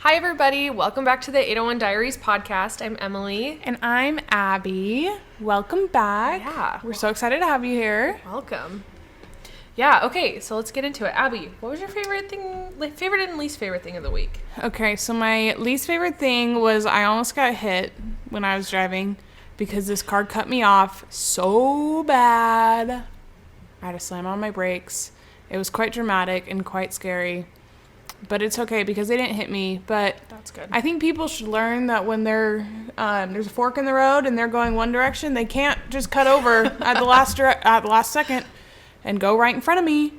Hi, everybody. Welcome back to the 801 Diaries podcast. I'm Emily. And I'm Abby. Welcome back. Yeah. We're so excited to have you here. Welcome. Yeah, okay, so let's get into it. Abby, what was your favorite and least favorite thing of the week? Okay, so my least favorite thing was I almost got hit when I was driving because this car cut me off so bad. I had to slam on my brakes. It was quite dramatic and quite scary. But it's okay because they didn't hit me. But that's good. I think people should learn that when there's a fork in the road and they're going one direction, they can't just cut over at the last second and go right in front of me.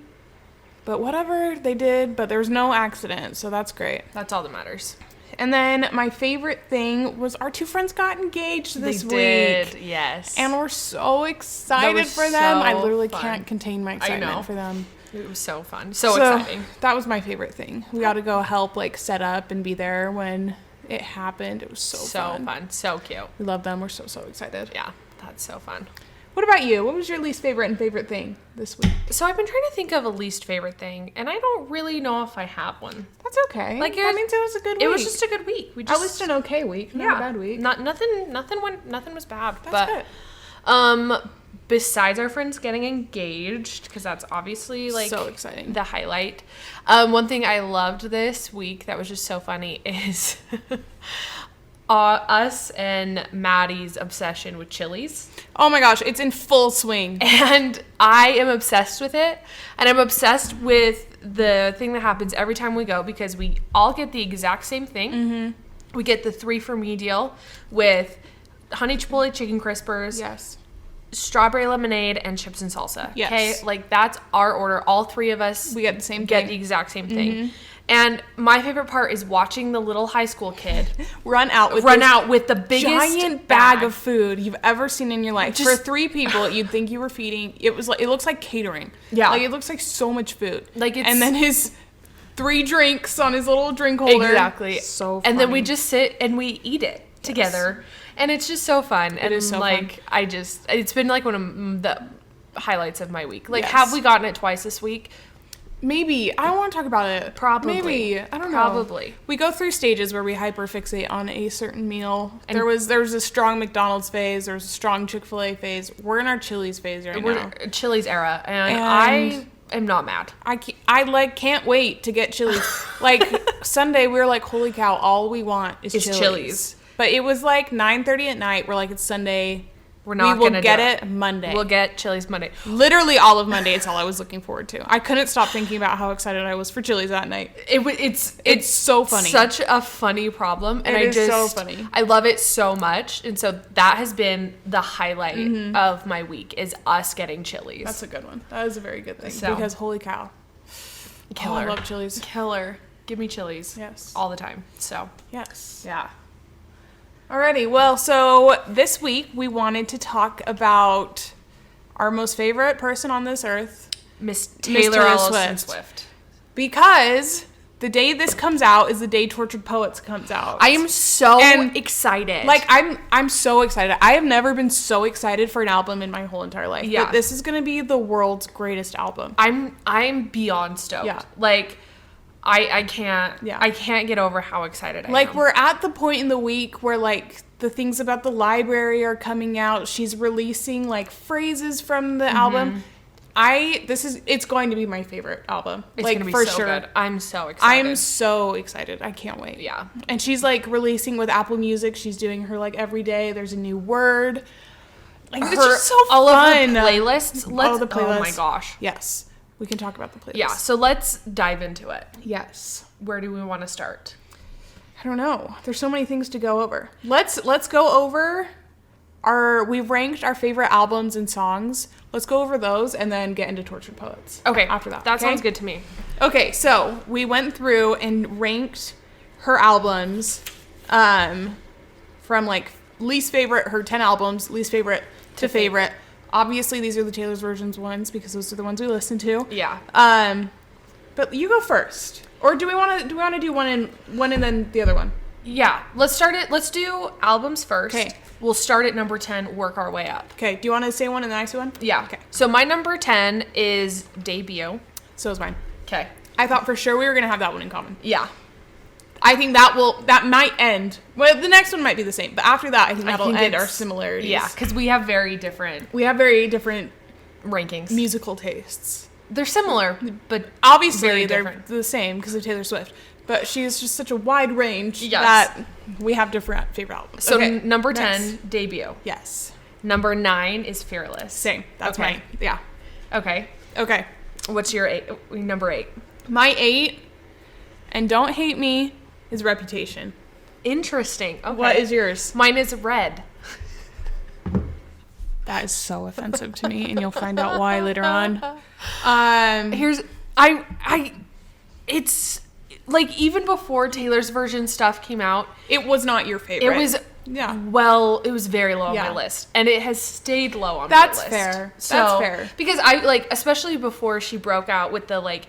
But whatever, they did. But there was no accident, so that's great. That's all that matters. And then my favorite thing was our two friends got engaged this week. They did, yes. And we're so excited for them. I literally can't contain my excitement for them. It was so fun. So exciting. That was my favorite thing. We got to go help set up and be there when it happened. It was so fun. So cute. We love them. We're so excited. Yeah, that's so fun. What about you? What was your least favorite and favorite thing this week? So I've been trying to think of a least favorite thing, and I don't really know if I have one. That's okay. That means it was a good week. It was just a good week. At least an okay week, not a bad week. Nothing was bad. That's good. Besides our friends getting engaged, because that's obviously so exciting, the highlight. One thing I loved this week that was just so funny is us and Maddie's obsession with Chili's. Oh my gosh, it's in full swing. And I am obsessed with it. And I'm obsessed with the thing that happens every time we go because we all get the exact same thing. Mm-hmm. We get the 3 for me deal with honey chipotle chicken crispers. Yes. Strawberry lemonade and chips and salsa. Yes. Okay, that's our order. All 3 of us we get the same get thing. The exact same thing. And my favorite part is watching the little high school kid run out with the biggest giant bag of food you've ever seen in your life. Just, for 3 people, you'd think you were feeding. It looks like catering. Yeah, it looks like so much food. And then his 3 drinks on his little drink holder. Exactly. So funny. And then we just sit and we eat it together. Yes. And it's just so fun. It is so fun. It's been one of the highlights of my week. Have we gotten it twice this week? Maybe. I don't want to talk about it. Probably. Maybe. I don't know. Probably. We go through stages where we hyperfixate on a certain meal. And there was a strong McDonald's phase. There was a strong Chick-fil-A phase. We're in our Chili's phase right now. Chili's era. And I am not mad. I can't wait to get Chili's. Sunday, we were like, holy cow, all we want is Chili's. But it was 9:30 at night. We're like, it's Sunday. We will get it Monday. We'll get Chili's Monday. Literally all of Monday. It's all I was looking forward to. I couldn't stop thinking about how excited I was for Chili's that night. It's so funny. Such a funny problem. And it is so funny. I love it so much. And so that has been the highlight of my week is us getting Chili's. That's a good one. That is a very good thing. So, because holy cow. Killer. I love Chili's. Killer. Give me Chili's. Yes. All the time. So. Yes. Yeah. Alrighty, well, so this week we wanted to talk about our most favorite person on this earth, Miss Taylor Swift. Because the day this comes out is the day Tortured Poets comes out. I am so excited. I'm so excited. I have never been so excited for an album in my whole entire life. Yeah. But this is going to be the world's greatest album. I'm beyond stoked. Yeah. I can't get over how excited I am. We're at the point in the week where the things about the library are coming out. She's releasing phrases from the album. It's going to be my favorite album. It's going to be for so sure. Good. I'm so excited. I'm so excited. I can't wait. Yeah. And she's releasing with Apple Music. She's doing her every day. There's a new word. It's just so all fun. Of her playlists. All the playlists. Oh my gosh. Yes. We can talk about the playlist. Yeah, so let's dive into it. Yes. Where do we want to start? I don't know. There's so many things to go over. Let's go over we've ranked our favorite albums and songs. Let's go over those and then get into Tortured Poets. Okay. After that. That sounds good to me. Okay, so we went through and ranked her albums from least favorite, her 10 albums, least favorite to favorite. Obviously, these are the Taylor's Versions ones because those are the ones we listen to. Yeah. But you go first, or do we want to do one and then the other one? Yeah. Let's start it. Let's do albums first. Okay. We'll start at number 10. Work our way up. Okay. Do you want to say one and then I say one? Yeah. Okay. So my number 10 is Debut. So is mine. Okay. I thought for sure we were gonna have that one in common. Yeah. I think that might end. Well, the next one might be the same, but after that, I think that'll end our similarities. Yeah, because we have very different rankings, musical tastes. They're similar, but obviously they're the same because of Taylor Swift. But she has just such a wide range that we have different favorite albums. So number 10, Debut. Yes. Number 9 is Fearless. Same. That's mine. Yeah. Okay. What's your number 8? My 8, and don't hate me, is Reputation. Interesting. Okay. What is yours? Mine is Red. That is so offensive to me, and you'll find out why later on. It's like even before Taylor's version stuff came out, it was not your favorite. It was it was very low on my list, and it has stayed low on my list. That's fair. So, that's fair. Because I especially before she broke out with the like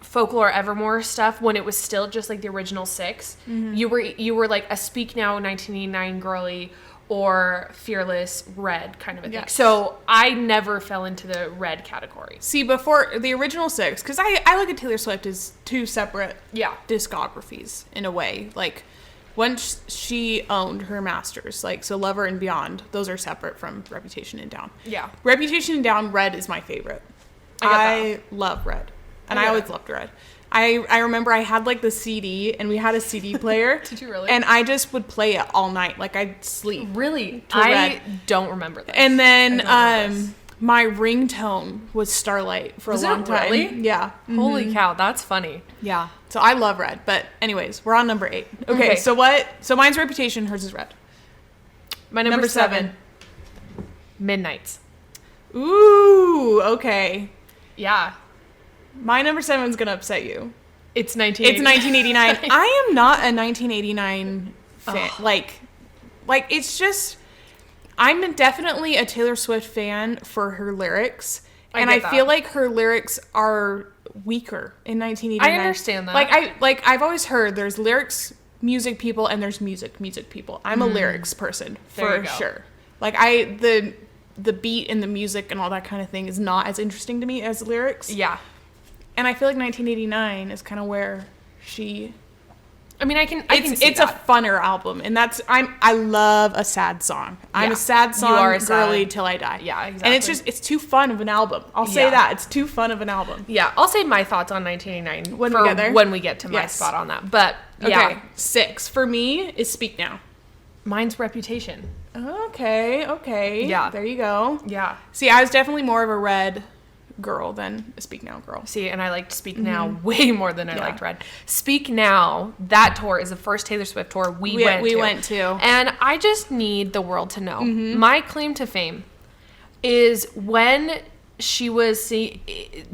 Folklore Evermore stuff, when it was still just like the original 6, you were like a Speak Now 1989 girly or Fearless Red kind of a thing. So I never fell into the Red category. See, before the original 6, because I look at Taylor Swift as 2 separate discographies in a way. Like, once she owned her masters, like, so Lover and Beyond, those are separate from Reputation and Down. Yeah. Reputation and Down, Red is my favorite. I love Red. And I always loved Red. I remember I had like the CD, and we had a CD player. Did you really? And I just would play it all night. Like, I'd sleep. Really? I don't remember this. And then my ringtone was Starlight for a long time. Really? Yeah. Holy cow, that's funny. Yeah. So I love Red. But anyways, we're on number 8. Okay. So mine's Reputation, hers is Red. My number 7. Midnights. Ooh, okay. Yeah. My number 7 is going to upset you. It's 1989. I am not a 1989 fan. Like, it's just, I'm definitely a Taylor Swift fan for her lyrics. I feel like her lyrics are weaker in 1989. I understand that. I've always heard there's lyrics, music people, and there's music people. I'm a lyrics person for sure. Like, the beat and the music and all that kind of thing is not as interesting to me as lyrics. Yeah. And I feel like 1989 is kind of where she. I mean, I can see it's that. a funner album, and I love a sad song. I'm a sad song girly till I die. Yeah, exactly. And it's too fun of an album. I'll say that it's too fun of an album. Yeah, I'll say my thoughts on 1989 when we get to my spot on that. But okay, 6 for me is Speak Now. Mine's Reputation. Okay. Yeah, there you go. Yeah. See, I was definitely more of a Red girl than a Speak Now girl. See, and I liked Speak Now way more than I liked Red. Speak Now, that tour is the first Taylor Swift tour we went to. And I just need the world to know. My claim to fame is when she was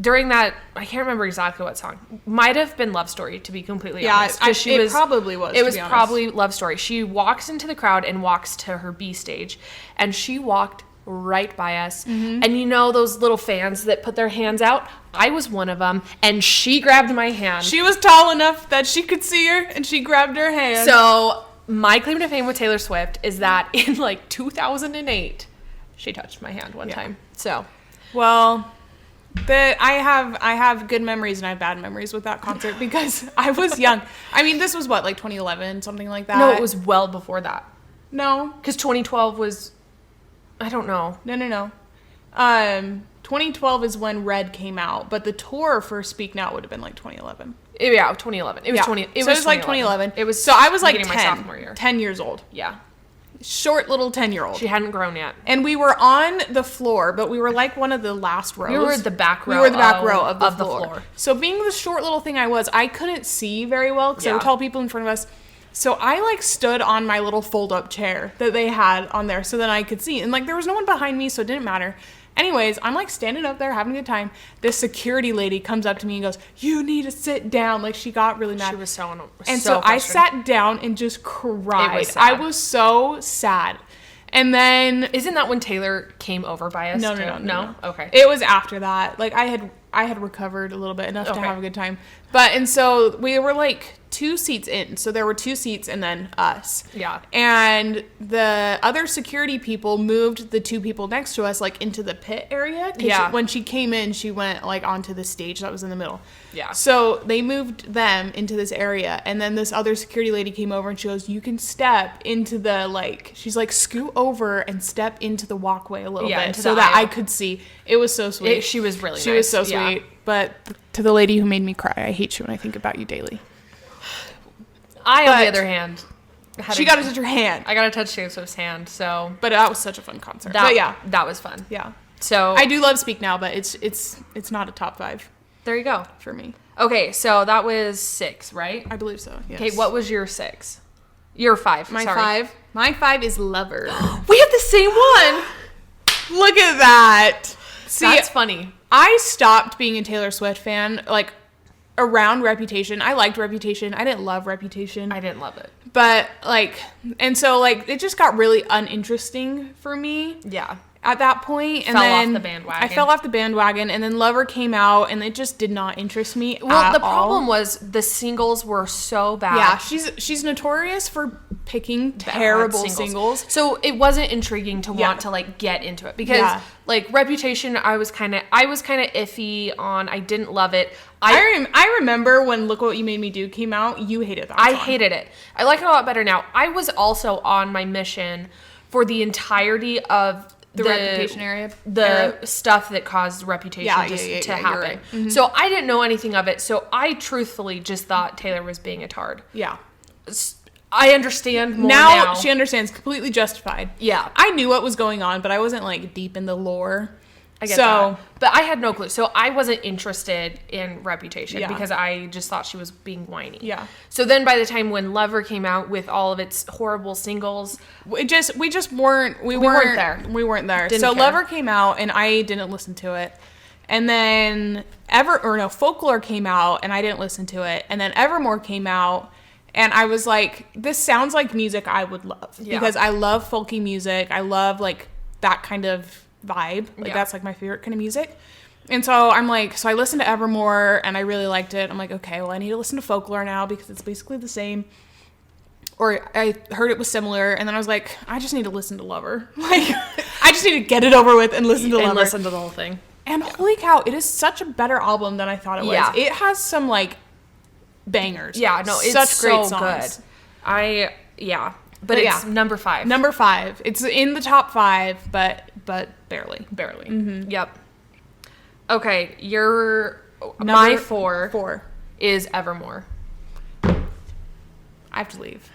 during that, I can't remember exactly what song. Might have been Love Story, to be completely honest. It probably was. It was probably Love Story. She walks into the crowd and walks to her B stage, and she walked right by us. And you know those little fans that put their hands out? I was one of them, and she grabbed my hand. She was tall enough that she could see her, and she grabbed her hand. So my claim to fame with Taylor Swift is that in like 2008, she touched my hand one time. So, well, I have good memories and I have bad memories with that concert because I was young. I mean, this was what, like 2011, something like that? No, it was well before that. No, because 2012 was, I don't know. No. 2012 is when Red came out, but the tour for Speak Now would have been like 2011. Yeah, 2011. It was like 2011. It was so I was like 10, my sophomore year. 10 years old. Yeah. Short little 10-year-old. She hadn't grown yet. And we were on the floor, but we were like one of the last rows. We were the back row. We were the back row of the floor. So being the short little thing I couldn't see very well because I would tell people in front of us. So I like stood on my little fold-up chair that they had on there so that I could see. And like there was no one behind me, so it didn't matter. Anyways, I'm like standing up there having a good time. This security lady comes up to me and goes, "You need to sit down." Like she got really mad. She was so I sat down and just cried. It was sad. I was so sad. And then isn't that when Taylor came over by us? No. Okay. It was after that. Like I I had recovered a little bit, enough to Okay. have a good time. And so we were like 2 seats in. So there were 2 seats and then us. Yeah. And the other security people moved the 2 people next to us like into the pit area. 'Cause Yeah. when she came in, she went like onto the stage that was in the middle. Yeah. So they moved them into this area, and then this other security lady came over and she goes, "You can step into the like." She's like, "Scoot over and step into the walkway a little Yeah, bit into so the that I aisle." could see." It was so sweet. She was really She nice. was so Yeah. sweet. But to the lady who made me cry, I hate you and I think about you daily. I, on the But other hand, She got to touch her hand. I got to touch Taylor Swift's hand, so But that was such a fun concert. that, But yeah, that was fun. yeah. So I do love Speak Now, but it's not a top 5 there you go. for me. Okay, so that was 6, right? I believe so. Yes. Okay, what was your 6? Your 5. my sorry. 5? My 5 is Lover. We have the same one. Look at that. See, That's funny. I stopped being a Taylor Swift fan like around Reputation. I liked Reputation. I didn't love Reputation. I didn't love it. But like, and so like it just got really uninteresting for me Yeah. at that point. And Fell off then the bandwagon. I fell off the bandwagon, and then Lover came out, and it just did not interest me. Well, at the all. problem was the singles were so bad. Yeah, she's notorious for picking terrible singles. So it wasn't intriguing to Yeah. want to like get into it because Yeah. like Reputation, I was kind of iffy on. I didn't love it. I remember when Look What You Made Me Do came out. You hated that. I song. hated it. I like it a lot better now. I was also on my mission for the entirety of the Reputation era. the stuff that caused Reputation Yeah, just yeah, to you're happen. right. Mm-hmm. So I didn't know anything of it. So I truthfully just thought Taylor was being a tard. Yeah. I understand more Now, now. she understands, completely justified. Yeah. I knew what was going on, but I wasn't like deep in the lore. I get that. But I had no clue. So I wasn't interested in Reputation Yeah. because I just thought she was being whiny. Yeah. So then by the time when Lover came out with all of its horrible singles, we just weren't there. We weren't there. Didn't So care. Lover came out and I didn't listen to it. And then Folklore came out and I didn't listen to it. And then Evermore came out and I was like, this sounds like music I would love. Yeah. Because I love folky music. I love like that kind of vibe. Like Yeah. that's like my favorite kind of music. And so I'm like, so I listened to Evermore and I really liked it. I'm like, okay, well I need to listen to Folklore now because it's basically the same. Or I heard it was similar, and then I was like, I just need to listen to Lover. Like, I just need to get it over with and listen to Lover. and listen to the whole thing. And holy cow, it is such a better album than I thought it was. Yeah. It has some like bangers. Yeah, no, it's such so great songs. good. But But it's yeah. number 5. Number 5. It's in the top 5, but barely. Barely. Mm-hmm. Yep. Okay, my Number 4 4. is Evermore. I have to leave.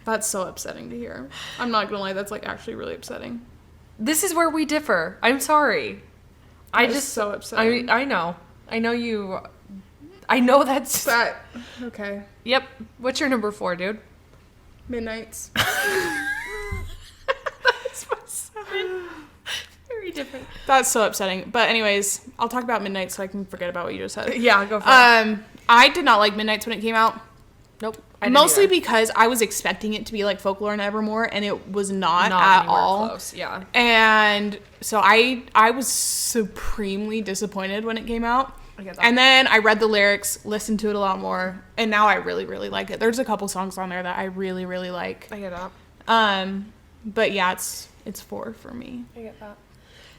That's so upsetting to hear. I'm not gonna lie, that's like actually really upsetting. This is where we differ. I'm sorry. That is so upsetting. I know. I know you. I know that's. That okay. Yep. What's your number 4, dude? Midnights. Very different. That's so upsetting. But anyways, I'll talk about Midnight so I can forget about what you just said. Yeah, go for it. I did not like Midnights when it came out. Nope. I didn't Mostly either. because I was expecting it to be like Folklore and Evermore, and it was not Not at anywhere all. close. Yeah. And so I was supremely disappointed when it came out. I get that. And then I read the lyrics, listened to it a lot more, and now I really, really like it. There's a couple songs on there that I really, really like. I get that. But yeah, it's 4 for me. I get that.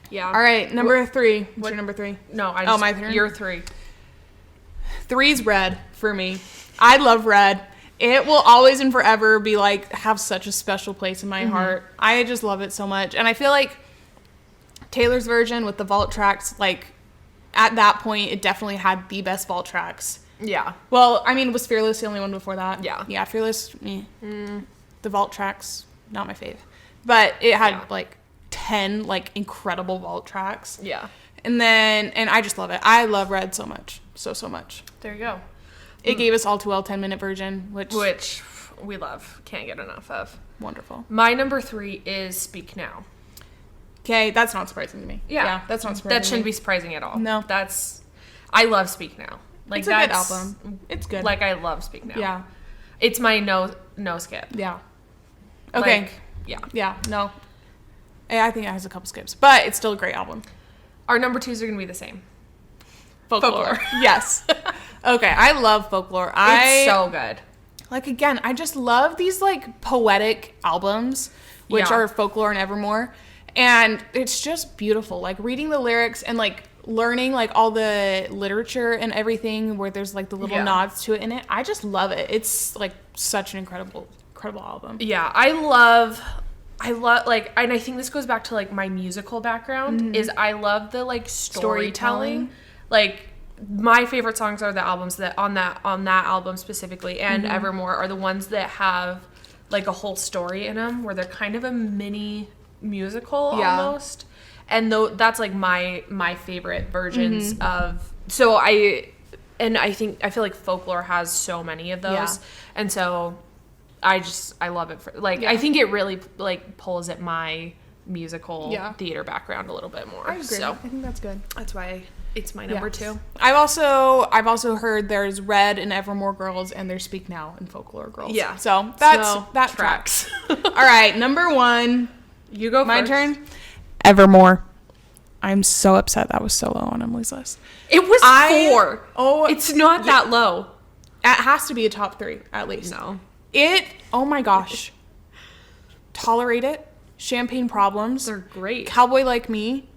Yeah. All right, number 3. What's your number 3? No, I Oh, just. my turn? Your 3. 3's Red for me. I love Red. It will always and forever be like have such a special place in my heart. I just love it so much. And I feel like Taylor's version with the vault tracks, like at that point it definitely had the best vault tracks. Yeah. Well, I mean, was Fearless the only one before that? Yeah. Yeah, Fearless, the vault tracks, not my fave. But it had Yeah. like 10 like incredible vault tracks. Yeah. And I just love it. I love Red so much. So much. There you go. It gave us All Too Well 10-minute version, which we love. Can't get enough of. wonderful. My number 3 is Speak Now. Okay, that's not surprising to me. Yeah. that's not surprising. That shouldn't be surprising at all. No. I love Speak Now. Like It's a good that's album. It's good. Like I love Speak Now. yeah, It's my no skip. yeah. Okay, Like, yeah. yeah, no. I think it has a couple skips, but it's still a great album. Our number 2s are gonna be the same. Folklore. Yes. Okay, I love Folklore. It's so good. Like, again, I just love these, like, poetic albums, which Yeah. are Folklore and Evermore. And it's just beautiful. Like, reading the lyrics and, like, learning, like, all the literature and everything where there's, like, the little nods to it in it. I just love it. It's, like, such an incredible album. Yeah, I love, like, and I think this goes back to, like, my musical background, is I love the, like, storytelling. Like, my favorite songs are the albums that, on that album specifically, and Evermore, are the ones that have, like, a whole story in them, where they're kind of a mini musical almost. And that's, like, my favorite versions of, so I feel like Folklore has so many of those. Yeah. And so I love it for, like, I think it really, like, pulls at my musical theater background a little bit more. I agree. So I think that's good. that's why it's my number 2. I've also heard there's Red and Evermore Girls, and there's Speak Now and Folklore Girls. Yeah. So that tracks. All right, number 1. You go My first. turn. Evermore. I'm so upset that was so low on Emily's list. It was 4. Oh, It's not that low. it has to be a top 3 at least. No. Oh my gosh. Tolerate It. Champagne Problems. They're great. Cowboy Like Me.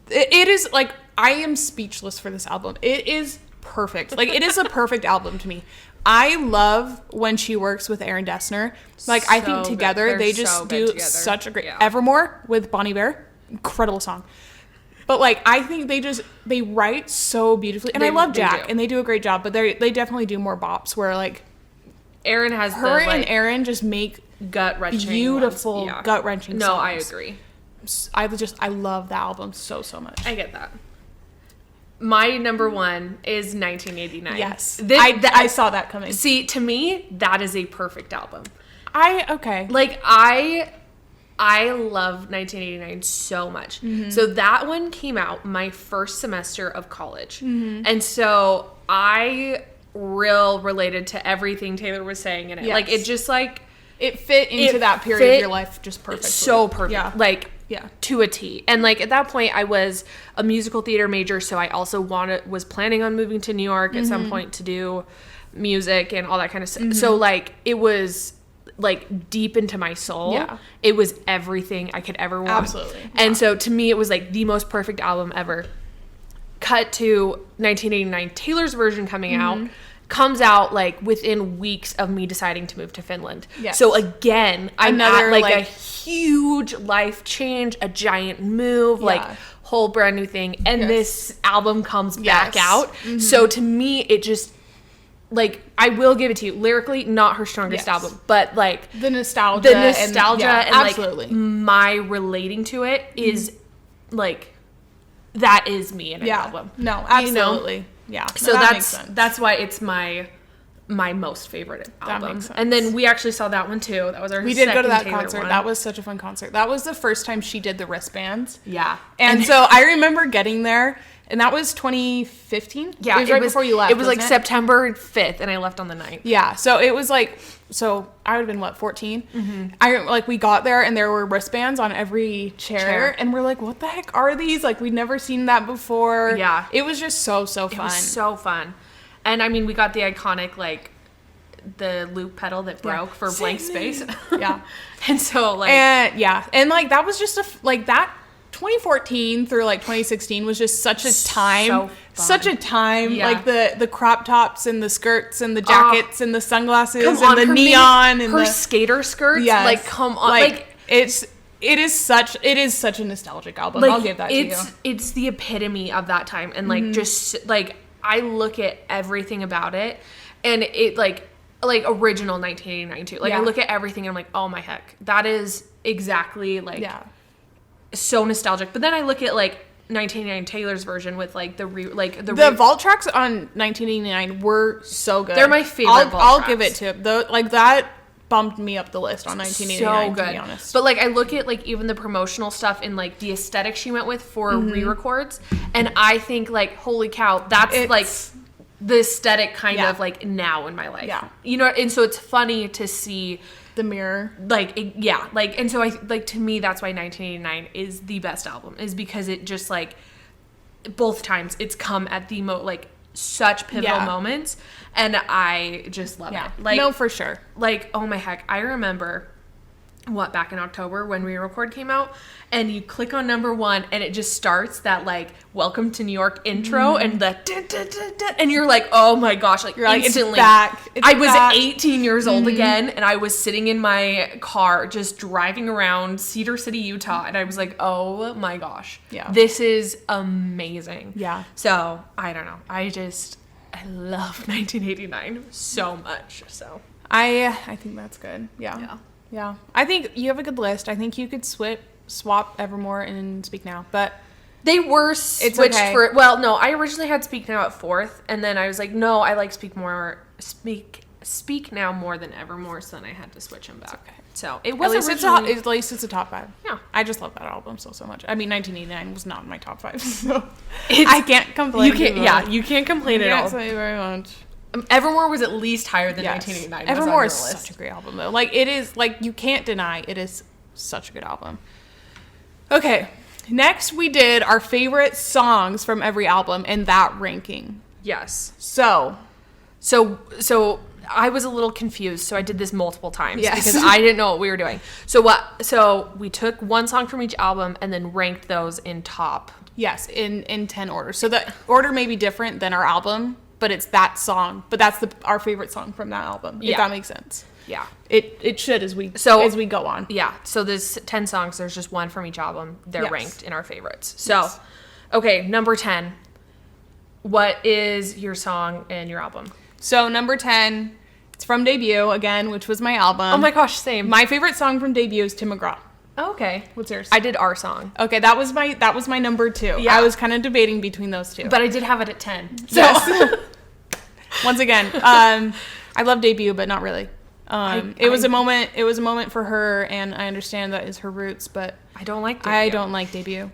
It is, like, I am speechless for this album. It is perfect. Like, it is a perfect album to me. I love when she works with Aaron Dessner. Like, I think So together good. they They're just so good do together. such a great... Yeah. Evermore with Bonnie Bear. Incredible song. But, like, I think they write so beautifully. And I love Jack, do. and they do a great job. But they definitely do more bops where, like, Aaron has her the, like, and Aaron just make gut-wrenching beautiful, ones. gut-wrenching No, songs. I agree. I love that album so much. I get that. My number 1 is 1989. Yes. This, I saw that coming. See, to me, that is a perfect album. Okay. Like, I love 1989 so much. So that one came out my first semester of college. And so I related to everything Taylor was saying in it. Yes. Like, it just, like... It fit into that period of your life just perfectly. So perfect. Yeah. Like, Yeah. to a T. And, like, at that point, I was a musical theater major, so I also was planning on moving to New York at some point to do music and all that kind of stuff. So, like, it was, like, deep into my soul. Yeah. It was everything I could ever want. Absolutely. And so, to me, it was, like, the most perfect album ever. Cut to 1989, Taylor's version coming out. Comes out, like, within weeks of me deciding to move to Finland. Yes. So again, I'm Another, at, like, like- a huge life change, a giant move, like, whole brand new thing. And Yes. this album comes back Yes. out. So to me, it just, like, I will give it to you. Lyrically, not her strongest Yes. album, but, like, The nostalgia. and absolutely. like, my relating to it is, like, that is me in an album. No, You know? absolutely. Yeah. So that makes sense. that's why it's my most favorite album. makes sense. And then we actually saw that one too. That was our We did go to second that Taylor concert. one. That was such a fun concert. That was the first time she did the wristbands. Yeah. And so I remember getting there, and that was 2015. Yeah, it was right before you left. It was like wasn't September 5th, and I left on the 9th. Yeah, so it was like, so I would have been, 14? We got there, and there were wristbands on every chair, and we're like, what the heck are these? Like, we'd never seen that before. Yeah. It was just so fun. It was so fun. And I mean, we got the iconic, like, the loop pedal that broke for Blank Space. Yeah. And so, like... And like, that was just that 2014 through like 2016 was just such a time. So fun. Such a time. Yeah. Like the crop tops and the skirts and the jackets and the sunglasses come and on, the her neon and her the skater skirts. Yes. Like, come on. Like, it is such a nostalgic album. like, I'll give that to you. It's the epitome of that time. And, like, just, like, I look at everything about it, and it, like original 1989 too. Like, Yeah. I look at everything, and I'm like, oh my heck. That is exactly, like, Yeah. so nostalgic. But then I look at, like, 1989 Taylor's version with, like, the vault tracks on 1989 were so good. They're my favorite vault I'll tracks. give it to it. Like, that bumped me up the list on 1989, so good. to be honest. But, like, I look at, like, even the promotional stuff and, like, the aesthetic she went with for Mm-hmm. re-records, and I think, like, holy cow, that's like the aesthetic kind Yeah. of, like, now in my life. Yeah. You know, and so it's funny to see, The Mirror. like, and so I, like, to me, that's why 1989 is the best album, is because it just, like, both times it's come at the such pivotal moments, and I just love it. Like, no, for sure. Like, oh my heck, I remember back in October when Re-Record came out, and you click on number 1 and it just starts that Welcome to New York intro and the and you're like, oh my gosh, you're instantly it's back. I was 18 years old again, and I was sitting in my car just driving around Cedar City, Utah, and I was like, oh my gosh, this is amazing. Yeah. So I don't know, I love 1989 so much. So I think that's good. Yeah. I think you have a good list. I think you could swap Evermore and Speak Now, but they were switched for. Well, no, I originally had Speak Now at 4th, and then I was like, no, I like Speak Now more than Evermore, so then I had to switch them back. Okay. So it was at least it's a top 5. Yeah, I just love that album so much. I mean, 1989 was not in my top 5, so I can't complain. You can't complain at all. Thank you very much. Evermore was at least higher than 1989. Evermore is such a great album, though. It is, you can't deny it is such a good album. Okay, next we did our favorite songs from every album and that ranking. Yes. So I was a little confused, so I did this multiple times because I didn't know what we were doing. So we took one song from each album and then ranked those in top. Yes, in 10 orders. So the order may be different than our album, but it's that song. But that's our favorite song from that album. If that makes sense. Yeah. It should as we go on. Yeah. So there's 10 songs. There's just one from each album. They're ranked in our favorites. So, okay, number 10. What is your song and your album? So number 10, it's from Debut again, which was my album. Oh my gosh, same. My favorite song from Debut is Tim McGraw. Oh, okay. What's yours? I did Our Song. Okay, that was my number 2. Yeah. I was kind of debating between those two. But I did have it at 10. So. Yes. Once again, I love Debut, but not really. It was a moment for her, and I understand that is her roots, but I don't like Debut. I don't like Debut.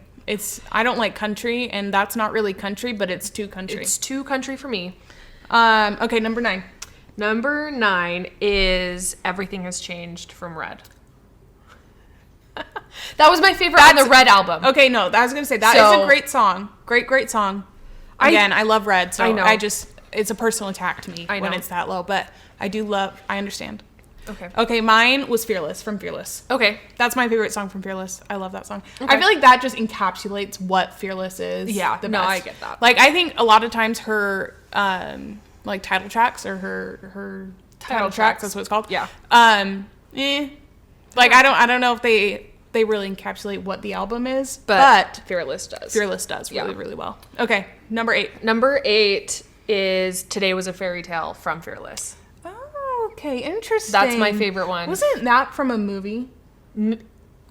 I don't like country, and that's not really country, but it's too country. It's too country for me. Okay, number 9. Number 9 is Everything Has Changed from Red. That was my favorite on the Red album. Okay, no, I was going to say, that is a great song. Great song. Again, I love Red, so I know. It's a personal attack to me when it's that low, but I understand. Okay, mine was Fearless from Fearless. Okay. That's my favorite song from Fearless. I love that song. Okay. I feel like that just encapsulates what Fearless is. Yeah, the best. I get that. I think a lot of times her, title tracks or her title tracks, that's what it's called. Yeah. I don't know if they really encapsulate what the album is, but Fearless does. Fearless does really well. Okay, number 8. Number 8 is Today Was a Fairy Tale from Fearless. Oh, okay, interesting. That's my favorite one. Wasn't that from a movie?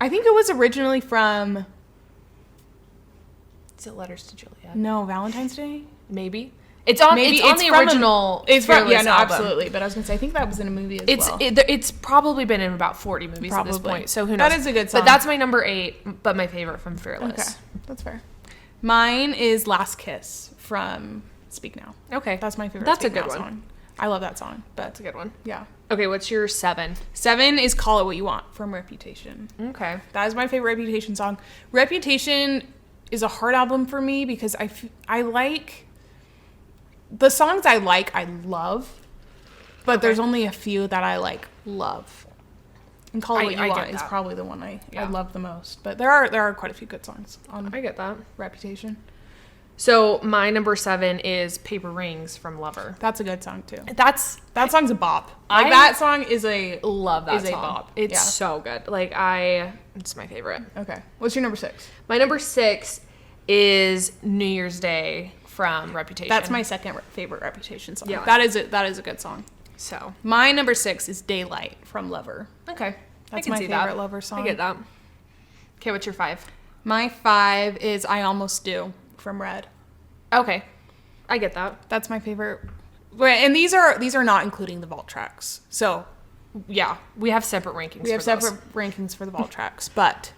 I think it was originally from... Is it Letters to Juliet? No, Valentine's Day? Maybe. It's on the original album. Absolutely. But I was going to say, I think that was in a movie as well. It's probably been in about 40 movies at this point, so who knows? That is a good song. But that's my number 8, but my favorite from Fearless. Okay, that's fair. Mine is Last Kiss from Speak Now. Okay. That's my favorite That's Speak a good Now one. song. I love that song. That's a good one. Yeah. Okay, what's your 7? 7 is Call It What You Want from Reputation. Okay. That is my favorite Reputation song. Reputation is a hard album for me because I like... The songs I love, but there's only a few that I love. And Call It What You Want is probably the one I love the most. But there are quite a few good songs on I get that. Reputation. So my number 7 is Paper Rings from Lover. That's a good song too. That song's a bop. That song is love that song. A bop. It's so good. It's my favorite. Okay. What's your number 6? My number 6 is New Year's Day from Reputation. That's my second favorite Reputation song. Yeah. That is a good song. So my number 6 is Daylight from Lover. Okay. That's my favorite Lover song. I get that. Okay, what's your 5? My 5 is I Almost Do from Red. Okay. I get that. That's my favorite. And these are not including the vault tracks. So, yeah, we have separate rankings. We have separate rankings for the vault tracks, but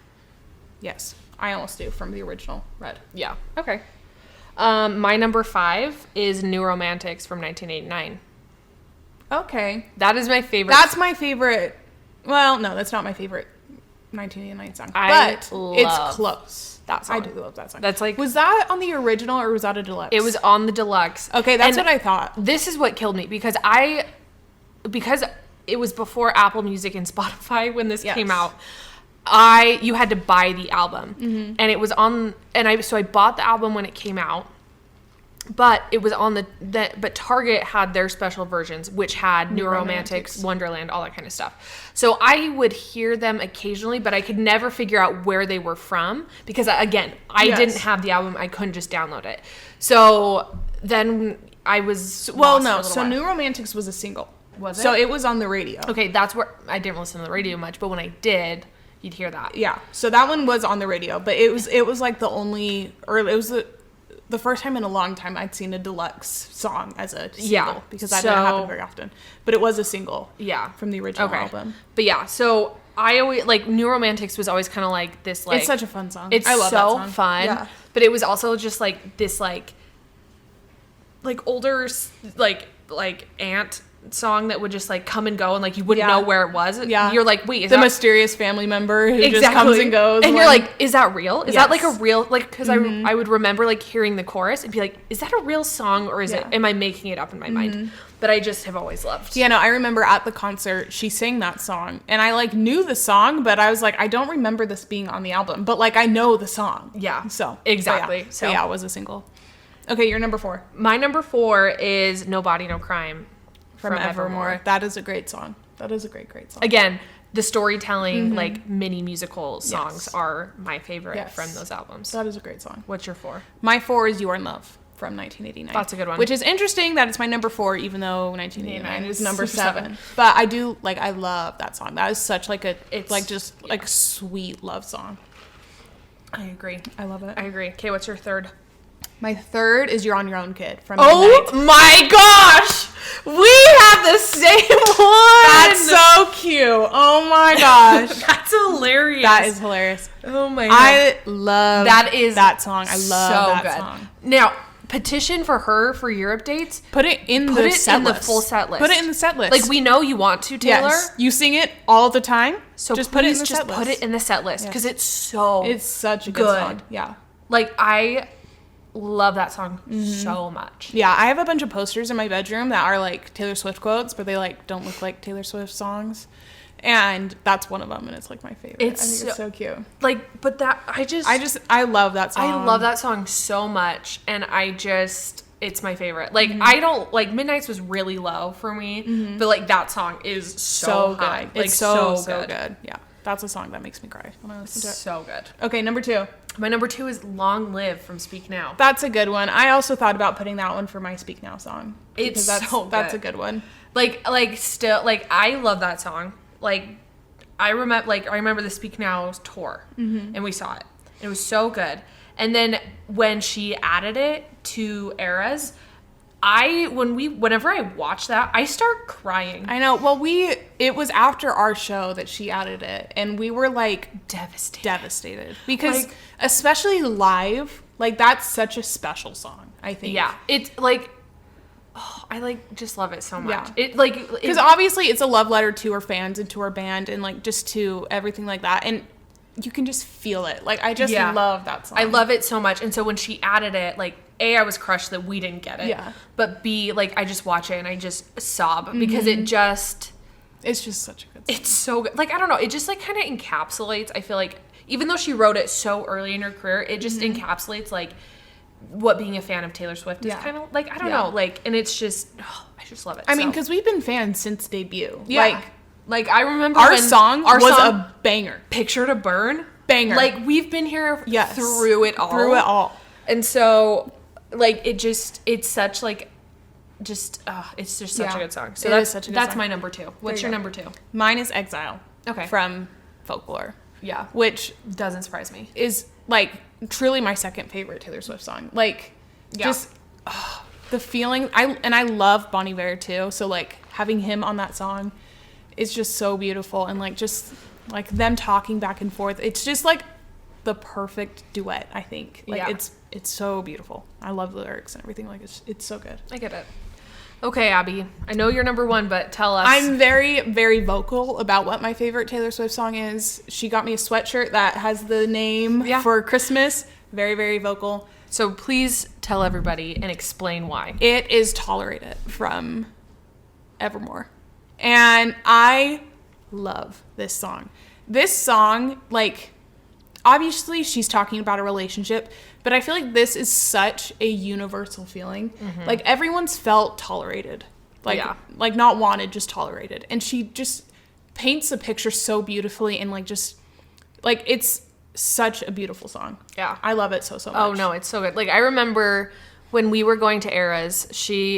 yes, I Almost Do from the original Red. Yeah. Okay. My number 5 is New Romantics from 1989. Okay. That is my favorite. That's my favorite. Well, no, that's not my favorite 1989 song. But it's close. that song. I do love that song. That's like, was that on the original or was that a deluxe? it was on the deluxe. Okay, that's And what I thought. This is what killed me because it was before Apple Music and Spotify when this came out. You had to buy the album, and it was on, so I bought the album when it came out, but it was on but Target had their special versions, which had New Romantics, Wonderland, all that kind of stuff. So I would hear them occasionally, but I could never figure out where they were from because I didn't have the album. I couldn't just download it. So then I was New Romantics was a single. Was it? So it was on the radio. Okay, that's where I didn't listen to the radio much, but when I did, you'd hear that. Yeah. So that one was on the radio, but it was like the only, or it was the first time in a long time I'd seen a deluxe song as a single because that didn't happen very often. But it was a single. Yeah. From the original album. But yeah, so I always like New Romantics was always kind of like this like it's such a fun song. It's I love so that song. fun. Yeah. But it was also just like this like older like aunt song that would just like come and go and like you wouldn't know where it was. Yeah. You're like, wait, is the that mysterious family member who just comes and goes. And you're like, is that real? Is that like a real like because Mm-hmm. I would remember like hearing the chorus and be like, is that a real song or is it am I making it up in my mind? But I just have always loved. Yeah, no, I remember at the concert she sang that song and I like knew the song, but I was like, I don't remember this being on the album, but like I know the song. Yeah. So exactly. So yeah, it was a single. Okay, your number 4. My number 4 is No Body No Crime from Evermore. That is a great song. That is a great song. Again, the storytelling, like mini musical songs are my favorite from those albums. That is a great song. What's your 4? My 4 is You Are in Love from 1989. That's a good one. Which is interesting that it's my number 4, even though 1989 is number 7. But I do I love that song. That is such like it's like just like sweet love song. I agree. I love it. I agree. Okay, what's your 3rd? My 3rd is You're on Your Own, Kid from Oh Midnight. my gosh! We have the same one! That's so cute. Oh my gosh. That's hilarious. That is hilarious. Oh my god. I love that song. I love that song. Now, petition for her for Europe dates. Put it in the full set list. Put it in the set list. Like we know you want to, Taylor. Yes. You sing it all the time. So just put it in the set list. Put it in the set list because it's such a good song. Yeah. Like I love that song so much. Yeah, I have a bunch of posters in my bedroom that are like Taylor Swift quotes, but they like don't look like Taylor Swift songs. And that's one of them, and it's like my favorite. I think it's so cute. Like, but that I love that song. I love that song so much, and it's my favorite. Like I don't like Midnight's was really low for me, but like that song is so high. Good. Like it's so good. Yeah, that's a song that makes me cry when I listen to it. So good. Okay, number 2. My number 2 is Long Live from Speak Now. That's a good one. I also thought about putting that one for my Speak Now song. It's so good. That's a good one. Still I love that song. I remember the Speak Now tour and we saw it. It was so good. And then when she added it to Eras, whenever I watch that, I start crying. I know. Well, it was after our show that she added it, and we were like devastated because especially live, like that's such a special song. I think. Yeah, it's like. Oh, I just love it so much. Yeah. It because obviously it's a love letter to her fans and to her band and like just to everything like that, and you can just feel it. Like I just love that song. I love it so much, and so when she added it, like A, I was crushed that we didn't get it. Yeah. But B, like I just watch it and I just sob because it's just such a good song. It's so good. Like I don't know, it just like kind of encapsulates. I feel like even though she wrote it so early in her career, it just encapsulates like what being a fan of Taylor Swift is kind of like. I don't know, like, and it's just I just love it. I mean, because we've been fans since debut. Yeah. Like I remember our song was a banger. Picture to Burn. Banger. Like we've been here through it all. And so like it's such like it's just such a good song. So that's my number 2. What's your number 2? Mine is Exile. Okay. From Folklore. Yeah. Which doesn't surprise me. Is like truly my second favorite Taylor Swift song. Like just the feeling I love Bon Iver too. So like having him on that song is just so beautiful, and like just like them talking back and forth. It's just like the perfect duet, I think. Like it's so beautiful. I love the lyrics and everything. Like it's so good. I get it. Okay, Abby. I know you're number one, but tell us. I'm very, very vocal about what my favorite Taylor Swift song is. She got me a sweatshirt that has the name for Christmas. Very, very vocal. So please tell everybody and explain why. It is Tolerate It from Evermore. And I love this song. This song, like, obviously she's talking about a relationship, but I feel like this is such a universal feeling. Mm-hmm. Like, everyone's felt tolerated. Like not wanted, just tolerated. And she just paints a picture so beautifully, and it's such a beautiful song. Yeah. I love it so much. Oh no, it's so good. Like, I remember when we were going to Eras,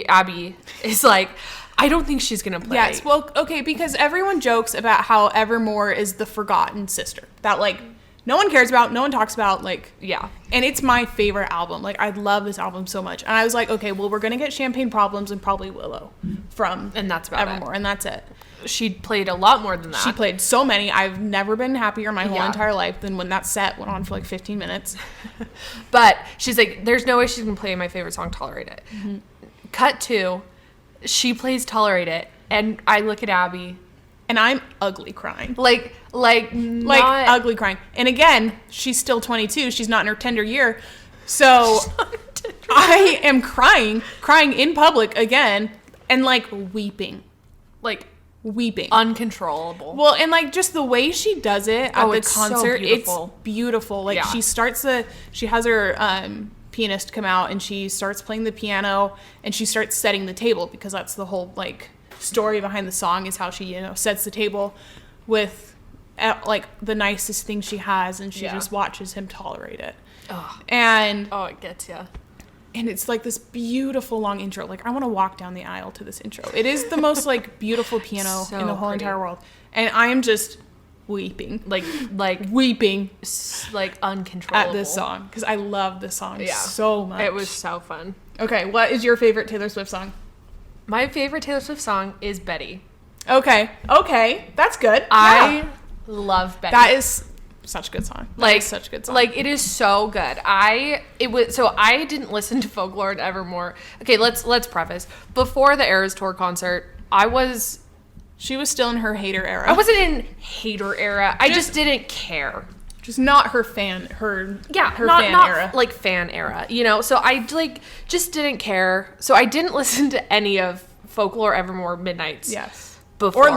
Abby is like, I don't think she's gonna play. Yes, well, okay, because everyone jokes about how Evermore is the forgotten sister. That, like, no one cares about, no one talks about, like... Yeah. And it's my favorite album. Like, I love this album so much. And I was like, okay, well, we're gonna get Champagne Problems and probably Willow from and that's about Evermore, and that's it. She played a lot more than that. She played so many. I've never been happier my whole entire life than when that set went on for like 15 minutes. But she's like, there's no way she's gonna play my favorite song, Tolerate It. Mm-hmm. Cut to, she plays Tolerate It, and I look at Abby, and I'm ugly crying. Like ugly crying. And again, she's still 22. She's not in her tender year. So I am crying in public again, and like weeping. Like, weeping. Uncontrollable. Well, and like just the way she does it at the concert, so beautiful. It's beautiful. Like, she has her pianist come out, and she starts playing the piano, and she starts setting the table, because that's the whole like story behind the song, is how she, sets the table with like the nicest thing she has, and she just watches him tolerate it. Oh. And it gets ya. And it's like this beautiful long intro. Like, I want to walk down the aisle to this intro. It is the most like beautiful piano in the whole entire world. And I am just weeping. Like weeping. Like uncontrollable. At this song. Because I love this song so much. It was so fun. Okay, what is your favorite Taylor Swift song? My favorite Taylor Swift song is Betty. Okay, that's good. I love Betty. That is such a good song. Such a good song. Like, it is so good. I didn't listen to Folklore and Evermore. Okay, let's preface. Before the Eras Tour concert, she was still in her hater era. I wasn't in hater era. I just didn't care. Just not her fan not era. Like fan era, So I just didn't care. So I didn't listen to any of Folklore, Evermore, Midnights. Yes. Before.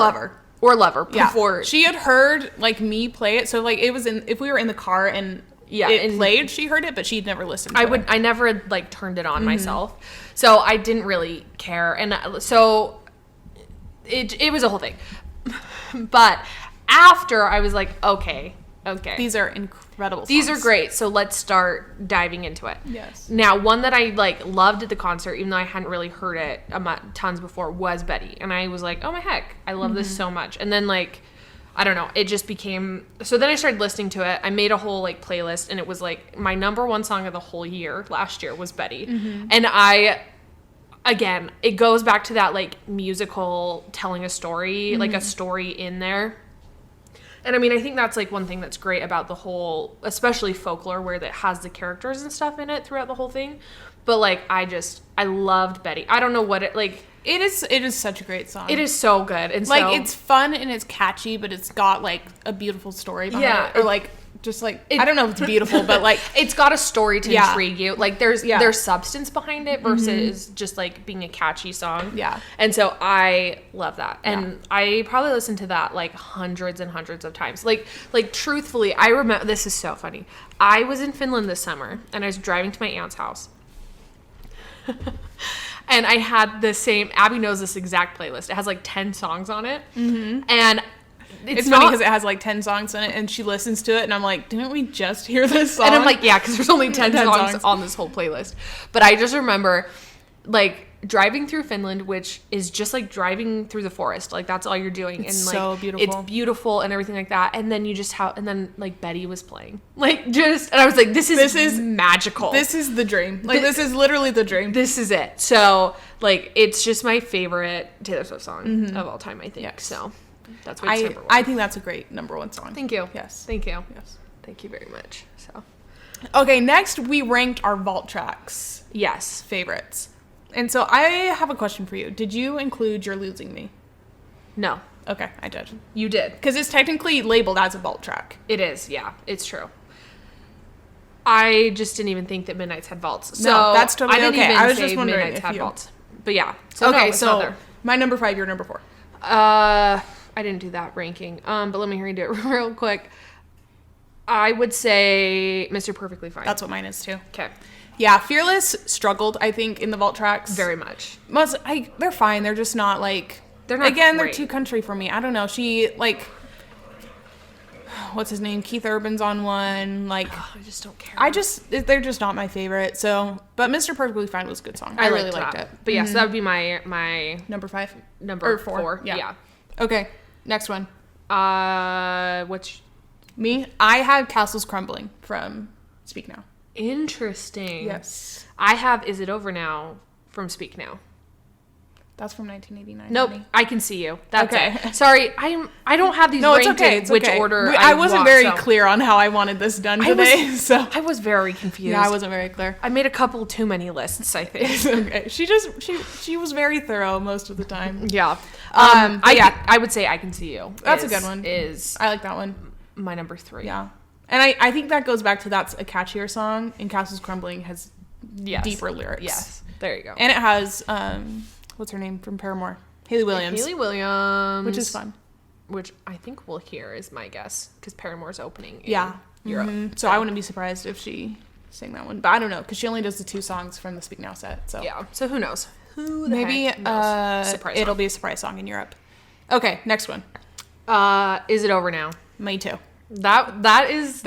Or Lover. Before. She had heard like me play it, so like it was if we were in the car and it played, she heard it, but she'd never listened to it. I never like turned it on myself. So I didn't really care. And so it was a whole thing. But after, I was like, okay. These are incredible songs. These are great. So let's start diving into it. Yes. Now, one that I loved at the concert, even though I hadn't really heard it tons before, was Betty. And I was like, oh my heck, I love this so much. And then I don't know, it just became, so then I started listening to it. I made a whole playlist, and it was my number one song of the whole year last year was Betty. Mm-hmm. And again, it goes back to that musical telling a story, a story in there. And I mean, I think that's one thing that's great about the whole, especially Folklore, where it has the characters and stuff in it throughout the whole thing. But I loved Betty. I don't know what it is such a great song. It is so good. And so it's fun and it's catchy, but it's got a beautiful story behind it. Or I don't know if it's beautiful, but it's got a story to intrigue you. There's substance behind it versus just being a catchy song. Yeah. And so I love that. And I probably listened to that hundreds and hundreds of times. Truthfully, I remember, this is so funny. I was in Finland this summer, and I was driving to my aunt's house. And I had the same, Abby knows this exact playlist. It has 10 songs on it. Mm-hmm. And it's funny because it has 10 songs in it, and she listens to it, and I'm like, didn't we just hear this song? And I'm like, yeah, because there's only 10 songs on this whole playlist. But I just remember driving through Finland, which is just driving through the forest. That's all you're doing. It's so beautiful. It's beautiful and everything like that. And then you just Betty was playing. And I was like, this is magical. This is the dream. This is literally the dream. This is it. So it's just my favorite Taylor Swift song of all time, I think. Yes. So that's why it's number one. I think that's a great number one song. Thank you. Yes. Thank you. Yes. Thank you very much. So okay, next we ranked our vault tracks. Yes. Favorites. And so I have a question for you. Did you include You're Losing Me? No, Okay, I did. you did. Because it's technically labeled as a vault track. It is, yeah, it's true. I just didn't even think that Midnights had vaults. So No, that's totally I didn't okay. even I was say just wondering Midnights if had you- vaults. But yeah. So Okay, no, it's not so there. my number 5, your number 4. I didn't do that ranking. But let me read it real quick. I would say Mr. Perfectly Fine. That's what mine is too. Okay. Yeah, Fearless struggled, I think, in the vault tracks. Very much. They're fine. They're just not like... They're not Again, they're great. too country for me. I don't know. She, like... What's his name? Keith Urban's on one. Like... I just don't care. They're just not my favorite. So... But Mr. Perfectly Fine was a good song. I really liked it. But yeah, so that would be my Number 5? number Or 4. Yeah. Yeah. Okay, next one. What's Me? I had Castles Crumbling from Speak Now. interesting? Yes. I have Is It Over Now from Speak Now. That's from 1989. Nope, honey. I can see you. That's Okay. it. Sorry, I don't have these No, it's ranked okay. in It's which okay. order I wasn't want, very so. clear on how I wanted this done I was- today, so... I was very confused. Yeah, I wasn't very clear. I made a couple too many lists, I think. It's okay. She was very thorough most of the time. Yeah. But yeah. I would say I Can See You. That's a good one. Is I like that one. my number 3. Yeah. And I think that goes back to that's a catchier song, and Castles Crumbling has Yes. deeper lyrics. Yes. There you go. And it has, what's her name from Paramore? Haley Williams. Haley Williams. Which is fun. Which I think we'll hear is my guess, because Paramore's opening in Yeah. Europe. Mhm. So I wouldn't be surprised if she sang that one. But I don't know, because she only does the 2 songs from the Speak Now set. So Yeah. So who knows? Who the maybe heck knows? Surprise it'll song. be a surprise song in Europe. Okay, next one. Is It Over Now? Me too. That is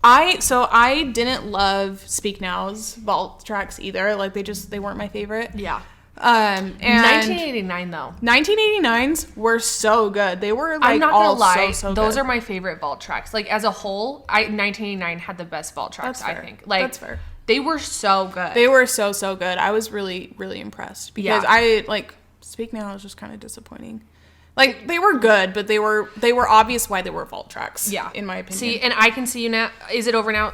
I didn't love Speak Now's vault tracks either. Like they weren't my favorite. yeah. And 1989 though. 1989's were so good. They were like I'm not all gonna lie, so those good. are my favorite vault tracks. Like as a whole, 1989 had the best vault tracks. That's fair. I think. Like That's fair. They were so good. They were so good. I was really impressed because Yeah. I like Speak Now was just kind of disappointing. Like they were good, but they were obvious why they were vault tracks. Yeah, in my opinion. See, and I Can See You Now. Is It Over Now?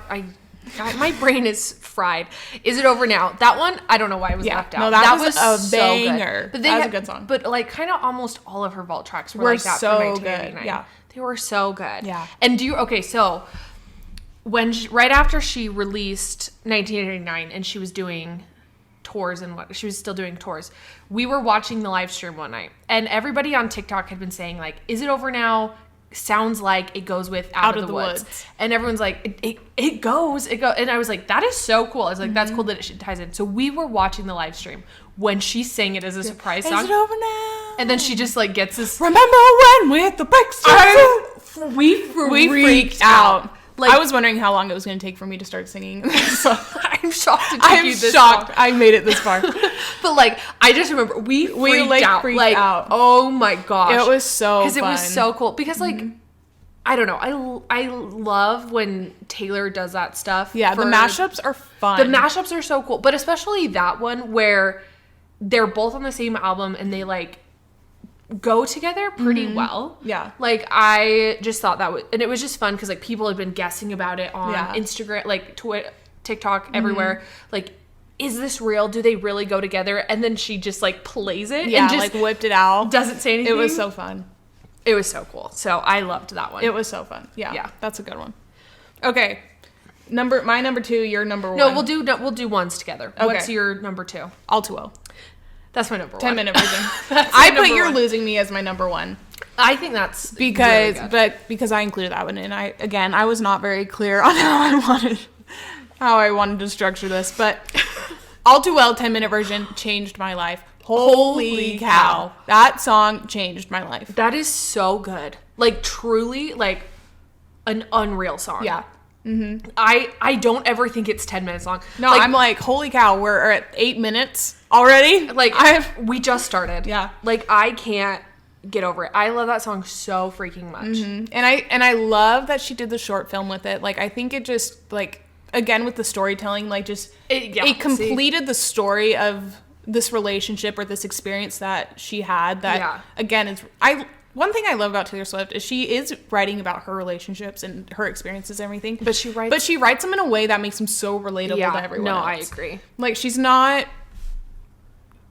God, my brain is fried. Is It Over Now? That one, I don't know why it was Yeah. left out. No, that was a so banger. Good. But That was a good song. But like, kind of almost all of her vault tracks were Were like that so for good, 1989. yeah. They were so good. Yeah. And so when right after she released 1989 and she was doing tours and what she was still doing tours, we were watching the live stream one night, and everybody on TikTok had been saying like, "Is It Over Now?" Sounds like it goes with Out of the Woods. And everyone's like, it goes. And I was like, that is so cool. I was like, that's cool that it ties in. So we were watching the live stream when she sang it as a surprise song. Is it over now? And then she just like gets this. Remember when with the breaks? We freaked out. Like, I was wondering how long it was going to take for me to start singing this song. I'm shocked it took I'm you this shocked long. I made it this far. But like, I just remember we freaked like, out. freaked like, out. oh my gosh. It was so Because it was fun. so cool. Because like, I don't know. I love when Taylor does that stuff. Yeah, the for- mashups are fun. The mashups are so cool, but especially that one where they're both on the same album and they like go together pretty well. Yeah. Like I just thought that was, and it was just fun because like people had been guessing about it on Yeah. Instagram, like Twitter, TikTok, everywhere. Like, is this real? Do they really go together? And then she just like plays it Yeah, and just like whipped it out. doesn't say anything. It was so fun. It was so cool. So I loved that one. It was so fun. Yeah. Yeah. That's a good one. Okay. My number 2, your number 1. no, we'll do ones together. Okay. What's your number 2? All too well. That's my number 1. 10-minute version. That's I my put number You're one. Losing Me as my number 1 I think that's because really good. because I included that one, and I was not very clear on how I wanted to structure this, but All Too Well 10-minute version changed my life. Holy cow. That song changed my life. That is so good. Like truly like an unreal song. Yeah. I don't ever think it's 10 minutes long. No, like, I'm like, holy cow, we're at 8 minutes already. like we just started. Yeah. Like I can't get over it. I love that song so freaking much. And I love that she did the short film with it. Like I think it just like again with the storytelling, like just it completed the story of this relationship or this experience that she had. That again is one thing I love about Taylor Swift is she is writing about her relationships and her experiences and everything. But she writes them in a way that makes them so relatable to everyone else. I agree. Like she's not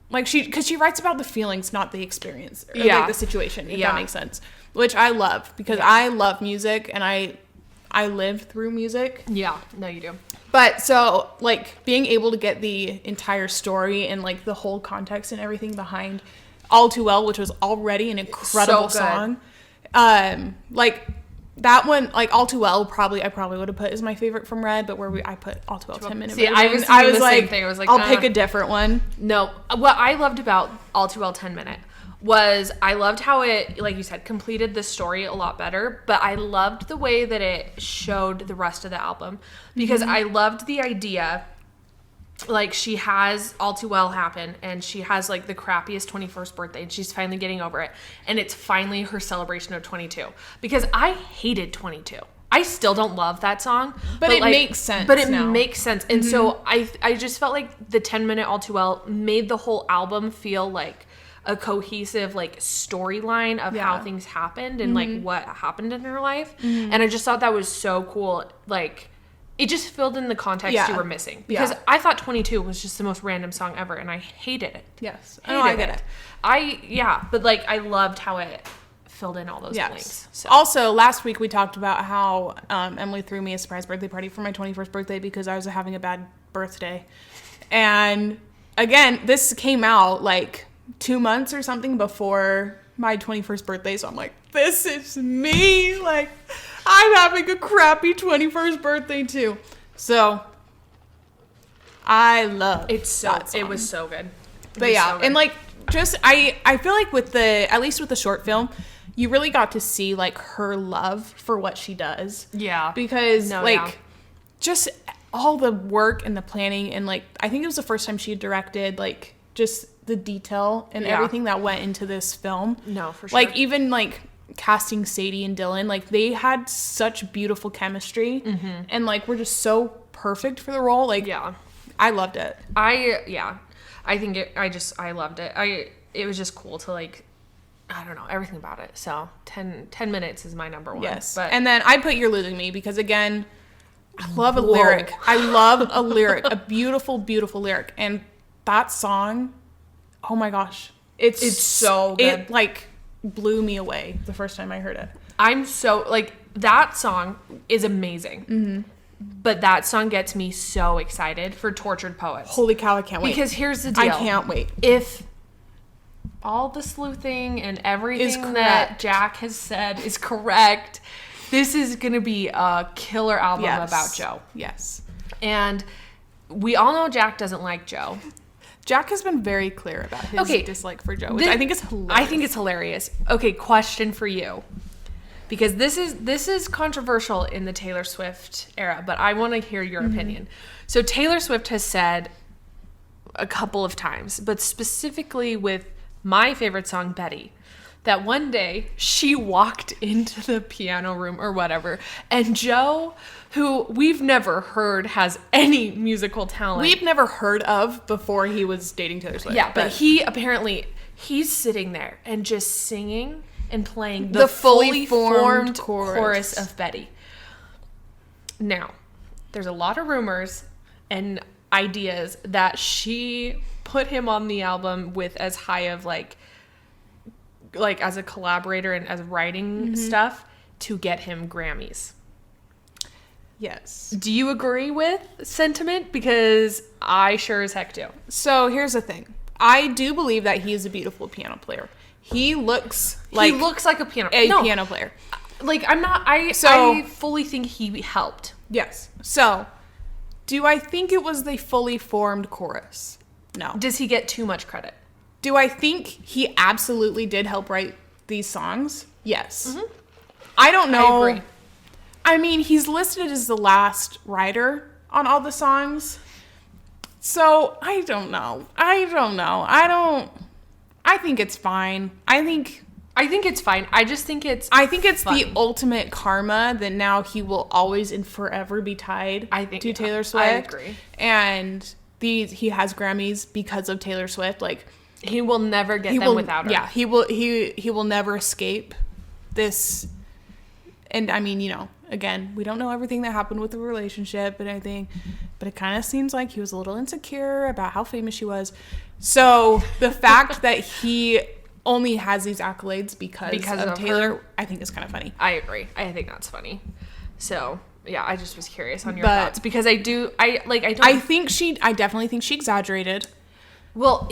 like because she writes about the feelings, not the experience, or Yeah. like the situation, if Yeah. that makes sense, which I love because I love music and I live through music. Yeah, no, you do. But so like being able to get the entire story and like the whole context and everything behind All Too Well, which was already an incredible So good. song. Like that one, like All Too Well, I probably would have put as my favorite from Red, but I put All Too Well 10-minute See, version. I was thinking the same thing. I was like, I'll pick a different one. No, what I loved about All Too Well 10-minute was I loved how it, like you said, completed the story a lot better, but I loved the way that it showed the rest of the album because I loved the idea, like she has All Too Well happen and she has like the crappiest 21st birthday and she's finally getting over it and it's finally her celebration of 22 because I hated 22. I still don't love that song, but it like, makes sense. But it now. makes sense, and so I just felt like the 10-minute All Too Well made the whole album feel like a cohesive like storyline of how things happened and like what happened in her life, and I just thought that was so cool. Like it just filled in the context you were missing because I thought 22 was just the most random song ever, and I hated it. Yes, I get it. But like I loved how it filled in all those blanks. So. Also, last week we talked about how Emily threw me a surprise birthday party for my 21st birthday because I was having a bad birthday. And again, this came out like 2 months or something before my 21st birthday. So I'm like, this is me. Like, I'm having a crappy 21st birthday too. So I love It was so good. But yeah, and like just I feel like with at least with the short film, you really got to see like her love for what she does. Yeah. Because just all the work and the planning and like I think it was the first time she had directed like just the detail and everything that went into this film. No, for sure. Like even like casting Sadie and Dylan, like they had such beautiful chemistry and like were just so perfect for the role. Like I loved it. I loved it. It was just cool to like, I don't know, everything about it. So 10 minutes is my number one. Yes. But and then I put You're Losing Me because again, I love a lyric. I love a lyric, a beautiful, beautiful lyric. And that song, oh my gosh. It's so good. It like blew me away the first time I heard it. I'm so like, that song is amazing. But that song gets me so excited for Tortured Poets. Holy cow, I can't wait. Because here's the deal. I can't wait. If all the sleuthing and everything that Jack has said is correct, this is going to be a killer album about Joe. Yes. And we all know Jack doesn't like Joe. Jack has been very clear about his dislike for Joe, which I think is hilarious. I think it's hilarious. Okay, question for you. Because this is controversial in the Taylor Swift era, but I want to hear your opinion. So Taylor Swift has said a couple of times, but specifically with my favorite song, Betty, that one day she walked into the piano room or whatever, and Joe, who we've never heard has any musical talent. We've never heard of before he was dating Taylor Swift. Yeah, but he's sitting there and just singing and playing the fully formed chorus of Betty. Now, there's a lot of rumors and ideas that she put him on the album with as high of like as a collaborator and as writing stuff to get him Grammys. Yes. Do you agree with sentiment? Because I sure as heck do. So here's the thing. I do believe that he is a beautiful piano player. He looks like a piano piano player. Like I fully think he helped. Yes. So, do I think it was the fully formed chorus? No. Does he get too much credit? Do I think he absolutely did help write these songs? Yes. I don't know. I agree. I mean, he's listed as the last writer on all the songs. So, I don't know. I think it's fine. I think it's fine. I just think it's fun. the ultimate karma that now he will always and forever be tied to Taylor Swift. I agree. And he has Grammys because of Taylor Swift. Like he will never get them without her. Yeah, he will never escape this. And I mean, again, we don't know everything that happened with the relationship and everything, but it kind of seems like he was a little insecure about how famous she was. So the fact that he only has these accolades because of Taylor, her. I think is kind of funny. I agree. I think that's funny. So yeah, I just was curious on your thoughts because I definitely think she exaggerated. Well,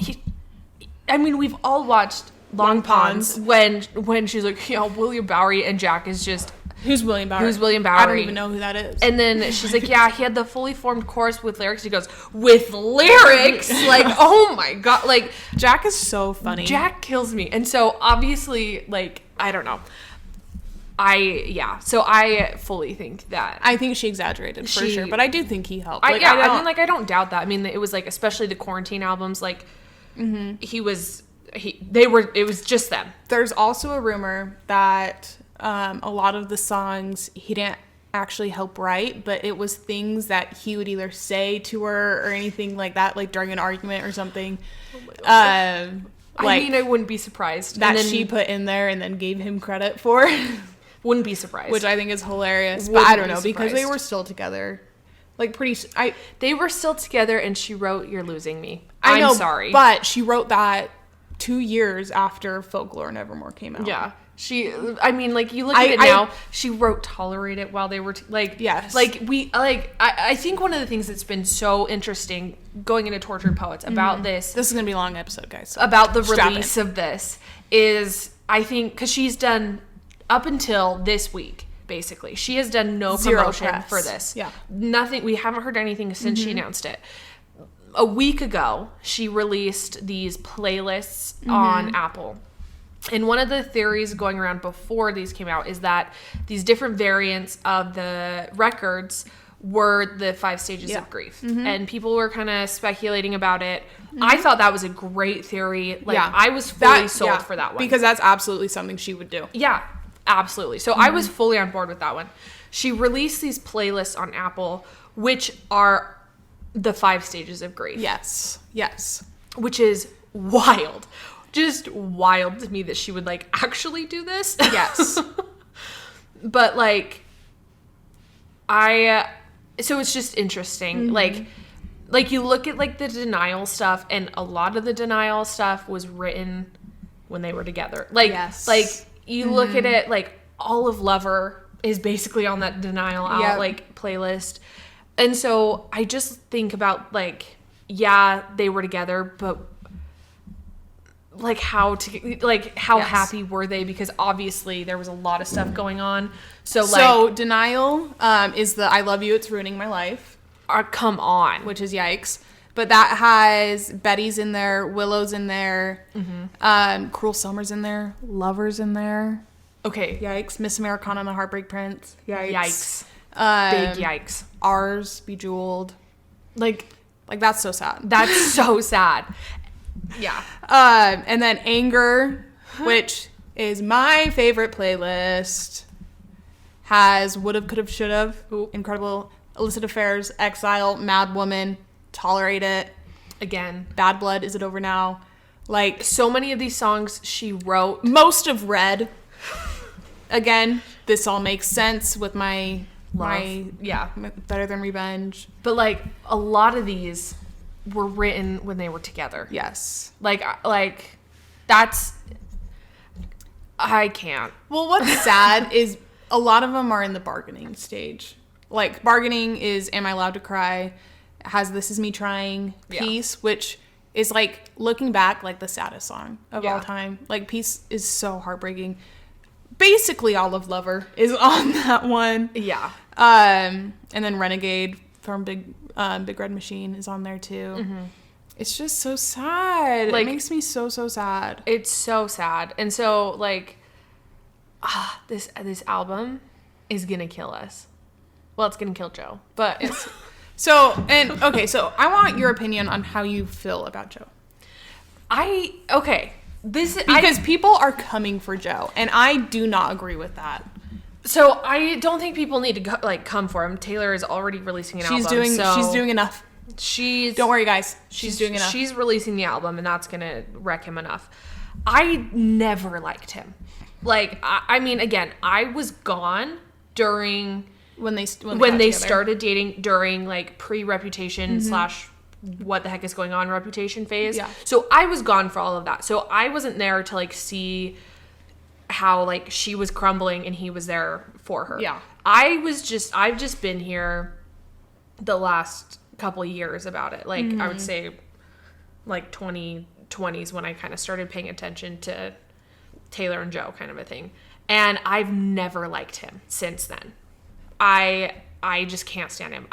I mean, we've all watched Long Ponds when she's like, William Bowery and Jack is just... Who's William Bowery? I don't even know who that is. And then she's like, yeah, he had the fully formed chorus with lyrics. He goes, with lyrics? Like, oh my God. Like, Jack is so funny. Jack kills me. And so obviously, like, I don't know. So I fully think that. I think she exaggerated for sure, but I do think he helped. I don't doubt that. I mean, it was like, especially the quarantine albums, like, it was just them. There's also a rumor that a lot of the songs he didn't actually help write, but it was things that he would either say to her or anything like that, like during an argument or something. I mean, I wouldn't be surprised that she put in there and then gave him credit for. Wouldn't be surprised, which I think is hilarious. But I don't know, because they were still together. Like they were still together, and she wrote "You're Losing Me." I'm sorry, but she wrote that 2 years after Folklore and Evermore came out. Yeah. I mean, like, you look at it now, she wrote Tolerate It while they were, yes. Like, I think one of the things that's been so interesting going into Tortured Poets about this is going to be a long episode, guys. So about the release of this is, I think, because she's done, up until this week, basically, she has done no promotion for this. Yeah. Nothing, we haven't heard anything since she announced it. A week ago, she released these playlists on Apple. And one of the theories going around before these came out is that these different variants of the records were the 5 stages of grief. And people were kind of speculating about it. I thought that was a great theory. Like, I was fully sold for that one. Because that's absolutely something she would do. Yeah, absolutely. So I was fully on board with that one. She released these playlists on Apple, which are the 5 stages of grief. Yes. Which is wild. Just wild to me that she would, like, actually do this. Yes. But, like, so it's just interesting. Like you look at, like, the denial stuff, and a lot of the denial stuff was written when they were together. Like, yes. Like, you look at it, like, all of Lover is basically on that denial playlist. And so I just think about, like, yeah, they were together, but... like how happy were they, because obviously there was a lot of stuff going on. So Denial is the I Love You, It's Ruining My Life. Come on. Which is yikes. But that has Betty's in there, Willow's in there, Cruel Summer's in there, Lover's in there. Okay. Yikes. Miss Americana and the Heartbreak Prince. Yikes. Big yikes. Ours, Bejeweled. Like that's so sad. That's so sad. Yeah. And then Anger, which is my favorite playlist, has Would've, Could've, Should've, incredible, Illicit Affairs, Exile, Mad Woman, Tolerate It. Again. Bad Blood, Is It Over Now? Like, so many of these songs she wrote. Most of Red. Again, this all makes sense with my Better Than Revenge. But, like, a lot of these were written when they were together. Yes. Like that's... I can't. Well, what's sad is a lot of them are in the bargaining stage. Like, bargaining is Am I Allowed to Cry? Has This Is Me Trying, Peace, which is, like, looking back, like, the saddest song of all time. Like, Peace is so heartbreaking. Basically, all of Lover is on that one. Yeah. And then Renegade from Big Red Machine is on there too. It's just so sad. Like, it makes me so sad. It's so sad. And so, like, this album is gonna kill us. Well, it's gonna kill Joe, but it's so I want your opinion on how you feel about Joe. Because people are coming for Joe, and I do not agree with that. So I don't think people need to come for him. Taylor is already releasing an album. She's doing enough. Don't worry, guys. She's doing enough. She's releasing the album, and that's gonna wreck him enough. I never liked him. Like, I mean, again, I was gone during when they when got they together. started dating during like pre-reputation slash what the heck is going on reputation phase. Yeah. So I was gone for all of that. So I wasn't there to like see how like she was crumbling and he was there for her. Yeah. I've just been here the last couple of years about it. Like I would say like 2020s when I kind of started paying attention to Taylor and Joe kind of a thing. And I've never liked him since then. I just can't stand him.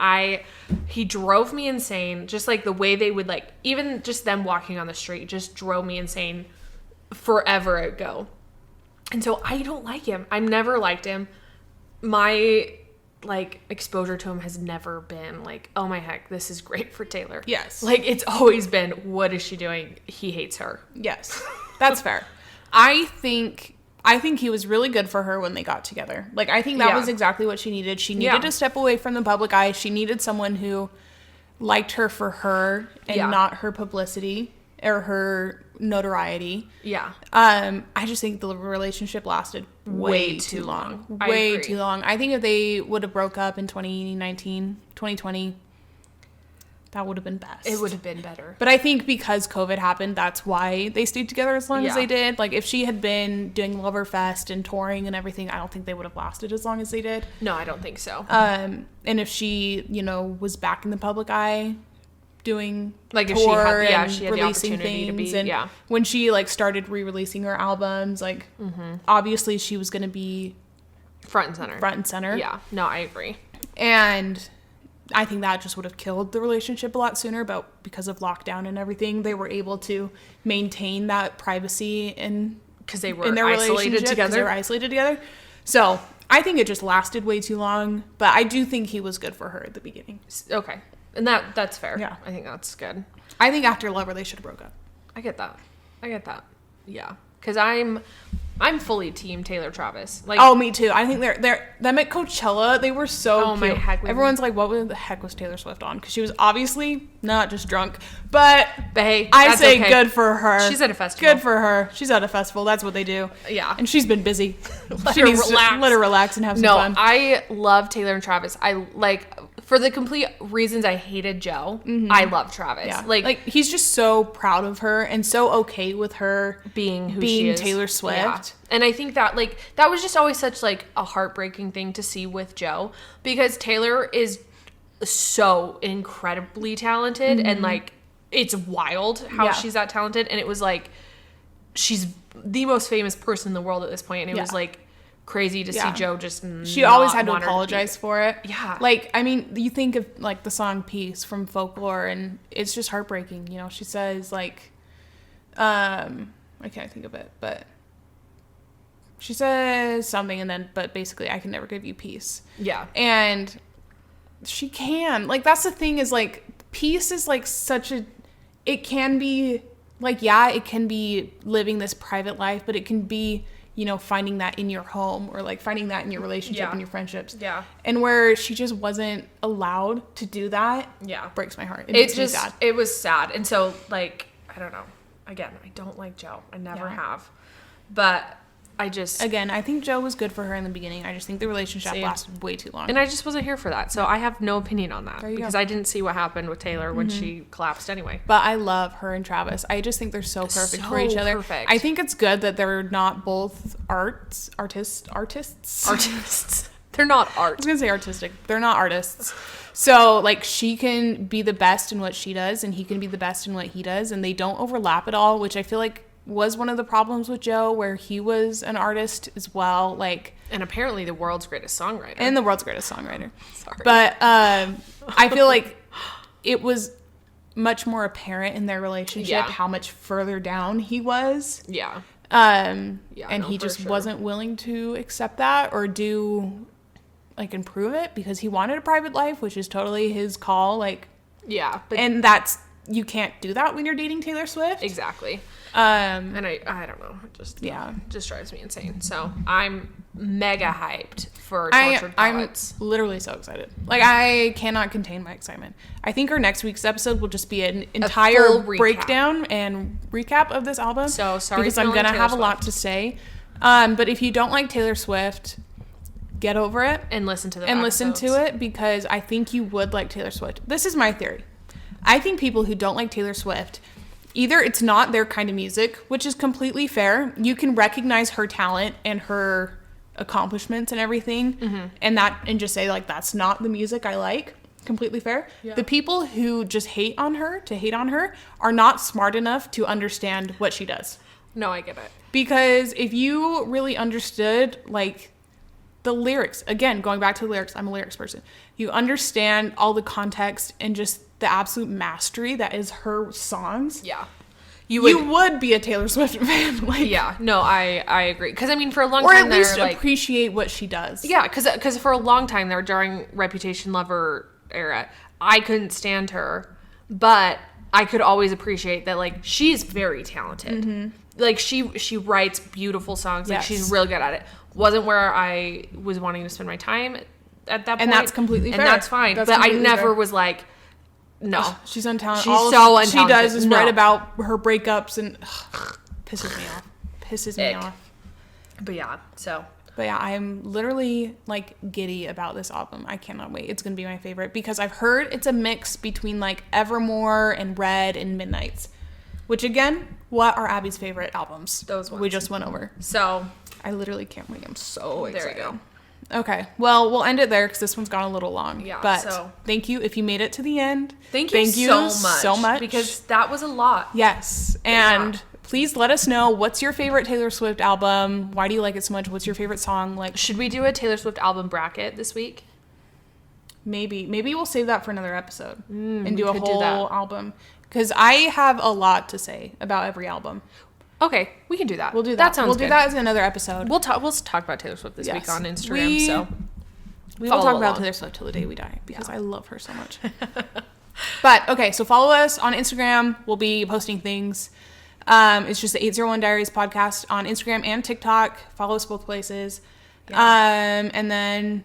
He drove me insane. Just like the way they would like, even just them walking on the street just drove me insane forever ago. And so I don't like him. I've never liked him. My like exposure to him has never been like, oh my heck, this is great for Taylor. Yes. Like it's always been, what is she doing? He hates her. Yes. That's fair. I think he was really good for her when they got together. Like, I think that was exactly what she needed. She needed to step away from the public eye. She needed someone who liked her for her and not her publicity or her notoriety. Yeah. I just think the relationship lasted way too long. Way too long. I think if they would have broke up in 2019, 2020, that would have been best. It would have been better. But I think because COVID happened, that's why they stayed together as long as they did. Like, if she had been doing Loverfest and touring and everything, I don't think they would have lasted as long as they did. No, I don't think so. And if she, was back in the public eye doing like if tour she had and the releasing opportunity things, to be, and when she like started re-releasing her albums, like obviously she was going to be front and center. Yeah, no, I agree. And I think that just would have killed the relationship a lot sooner, but because of lockdown and everything, they were able to maintain that privacy because they were in their isolated together. They were isolated together. So I think it just lasted way too long, but I do think he was good for her at the beginning. Okay, and that's fair. Yeah, I think that's good. I think after Lover they should have broke up. I get that. Yeah, because I'm fully team Taylor Travis. Like, oh, me too. I think they're them at Coachella. They were so cute. My heck. Everyone's like, what the heck was Taylor Swift on? Because she was obviously not just drunk, but hey, I say good for her. She's at a festival. Good for her. She's at a festival. That's what they do. Yeah, and she's been busy. Let her relax and have some fun. No, I love Taylor and Travis. I like. For the complete reasons I hated Joe, I love Travis. Yeah. Like he's just so proud of her and so okay with her being who she is. Taylor Swift. Yeah. And I think that that was just always such like a heartbreaking thing to see with Joe, because Taylor is so incredibly talented and like it's wild how she's that talented, and it was like she's the most famous person in the world at this point, and it was like crazy to see Joe just she always had to apologize for it. Yeah. Like, I mean, you think of like the song Peace from Folklore, and it's just heartbreaking. She says like I can't think of it, but she says something and then but basically I can never give you peace. Yeah. And she can. Like, that's the thing, is like peace is like such a, it can be like, it can be living this private life, but it can be finding that in your home, or like finding that in your relationship and your friendships. Yeah. And where she just wasn't allowed to do that. Yeah. Breaks my heart. It makes me sad. It was sad. And so like, I don't know. Again, I don't like Joe. I never have. But Again, I think Joe was good for her in the beginning. I just think the relationship lasted way too long. And I just wasn't here for that. So I have no opinion on that. Because I didn't see what happened with Taylor when she collapsed anyway. But I love her and Travis. I just think they're so perfect for each other. Perfect. I think it's good that they're not both artists. They're not art. I was going to say artistic. They're not artists. So, like, she can be the best in what she does, and he can be the best in what he does, and they don't overlap at all, which I feel like was one of the problems with Joe, where he was an artist as well, like, and apparently the world's greatest songwriter. Sorry. But I feel like it was much more apparent in their relationship how much further down he was. Yeah. And he just wasn't willing to accept that or improve it, because he wanted a private life, which is totally his call. Like, and you can't do that when you're dating Taylor Swift. Exactly. And I don't know. It just drives me insane. So I'm mega hyped for Tortured Poets. I'm literally so excited. Like, I cannot contain my excitement. I think our next week's episode will just be an entire breakdown and recap of this album. So sorry, because I'm gonna have a lot to say. But if you don't like Taylor Swift, get over it and listen to the and listen to it, because I think you would like Taylor Swift. This is my theory. I think people who don't like Taylor Swift, either it's not their kind of music, which is completely fair. You can recognize her talent and her accomplishments and everything, and just say, like, that's not the music I like. Completely fair. Yeah. The people who just hate on her are not smart enough to understand what she does. No, I get it. Because if you really understood, like, the lyrics, again, going back to the lyrics, I'm a lyrics person. You understand all the context and just the absolute mastery that is her songs. Yeah. You would be a Taylor Swift fan. Like, yeah. No, I agree. Because, I mean, for a long or time at least there, like, appreciate what she does. Yeah, because for a long time there, during Reputation Lover era, I couldn't stand her, but I could always appreciate that, like, she's very talented. Like, she writes beautiful songs. Like, she's real good at it. Wasn't where I was wanting to spend my time at that point. And that's completely fair. And that's fine. But I never was like, no. She's untalented. She's so untalented. She does is write about her breakups and pisses me off. Pisses me off. But yeah, so. But yeah, I am literally, like, giddy about this album. I cannot wait. It's going to be my favorite because I've heard it's a mix between, like, Evermore and Red and Midnights. Which, again, what are Abby's favorite albums? Those ones. We just went over. So. I literally can't wait. I'm so excited. There you go. Okay. Well, we'll end it there because this one's gone a little long. Yeah. But thank you if you made it to the end. Thank you so much. Because that was a lot. Yes. And please let us know, what's your favorite Taylor Swift album? Why do you like it so much? What's your favorite song? Like, should we do a Taylor Swift album bracket this week? Maybe we'll save that for another episode and do a whole album. Because I have a lot to say about every album. Okay, we can do that. We'll do that. That sounds good. We'll do that as another episode. We'll talk about Taylor Swift this week on Instagram. So we will talk about Taylor Swift till the day we die because I love her so much. But okay, so follow us on Instagram. We'll be posting things. It's just the 801 Diaries podcast on Instagram and TikTok. Follow us both places. Yeah. And then,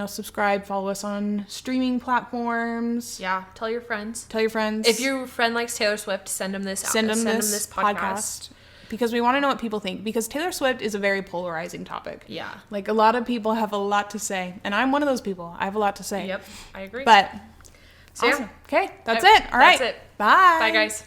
subscribe, follow us on streaming platforms. Yeah. Tell your friends. If your friend likes Taylor Swift, send them this podcast. Because we want to know what people think. Because Taylor Swift is a very polarizing topic. Yeah. Like, a lot of people have a lot to say. And I'm one of those people. I have a lot to say. Yep. I agree. But, so, awesome. Okay. That's it. All right. That's it. Bye. Bye, guys.